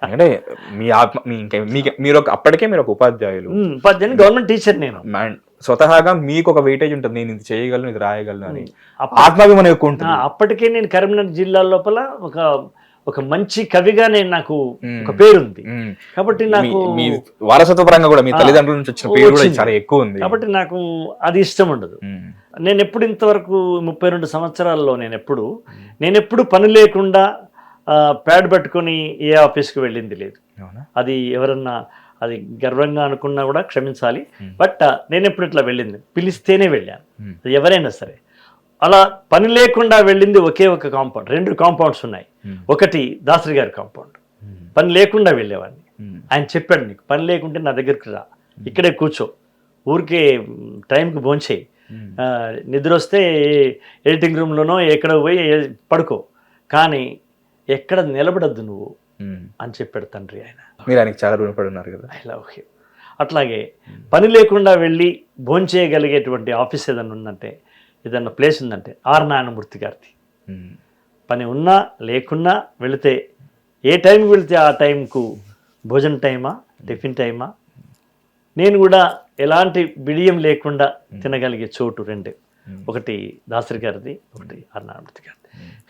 అంటే మీ ఆత్మ మీరు అప్పటికే మీరు ఒక ఉపాధ్యాయులు. ఉపాధ్యాయుని గవర్నమెంట్ టీచర్ నేను. స్వతహాగా మీకు ఒక వెయిటేజ్ ఉంటుంది, నేను ఇది చేయగలను, ఇది రాయగలను అని అప్ప- ఆత్మాభిమానం ఎక్కువ ఉంటుంది. అప్పటికే నేను కరీంనగర్ జిల్లా లోపల ఒక మంచి కవిగా నేను నాకు ఒక పేరు ఉంది. కాబట్టి నాకు మీ వారసత్వ పరంగా కూడా మీ తల్లిదండ్రుల నుంచి వచ్చిన పేరు కూడా చాలా ఎక్కువ ఉంది. కాబట్టి నాకు అది ఇష్టం ఉండదు. నేను ఎప్పుడు ఇంతవరకు 32 సంవత్సరాల్లో నేను ఎప్పుడు పని లేకుండా ప్యాడ్ పట్టుకొని ఏ ఆఫీస్కి వెళ్ళింది లేదు. అది ఎవరన్నా అది గర్వంగా అనుకున్నా కూడా క్షమించాలి. బట్ నేను ఎప్పుడు ఇట్లా వెళ్ళింది పిలిస్తేనే వెళ్ళాను, అది ఎవరైనా సరే. అలా పని లేకుండా వెళ్ళింది ఒకే ఒక కాంపౌండ్. 2 కాంపౌండ్స్ ఉన్నాయి. ఒకటి దాసరి గారి కాంపౌండ్, పని లేకుండా వెళ్ళేవాడిని. ఆయన చెప్పాడు, నీకు పని లేకుంటే నా దగ్గరికి రా, ఇక్కడే కూర్చో, ఊరికే టైంకి భోంచేయి, నిద్ర వస్తే ఎడిటింగ్ రూమ్లోనో ఎక్కడ పోయి పడుకో, కానీ ఎక్కడ నిలబడద్దు నువ్వు అని చెప్పాడు తండ్రి. ఆయన మీరు ఆయనకి చాలా రుణపడి ఉన్నారు కదా. I love him. అట్లాగే పని లేకుండా వెళ్ళి భోంచేయగలిగేటువంటి ఆఫీస్ ఏదన్నా ఉందంటే, ఏదన్నా ప్లేస్ ఉందంటే ఆర్ నారాయణమూర్తి గారిది. పని ఉన్నా లేకున్నా వెళితే, ఏ టైంకి వెళితే ఆ టైంకు భోజన టైమా టిఫిన్ టైమా, నేను కూడా ఎలాంటి బిడియం లేకుండా తినగలిగే చోటు 2. ఒకటి దాసరి గారిది, ఒకటి ఆర్ నారాయణమూర్తి గారిది.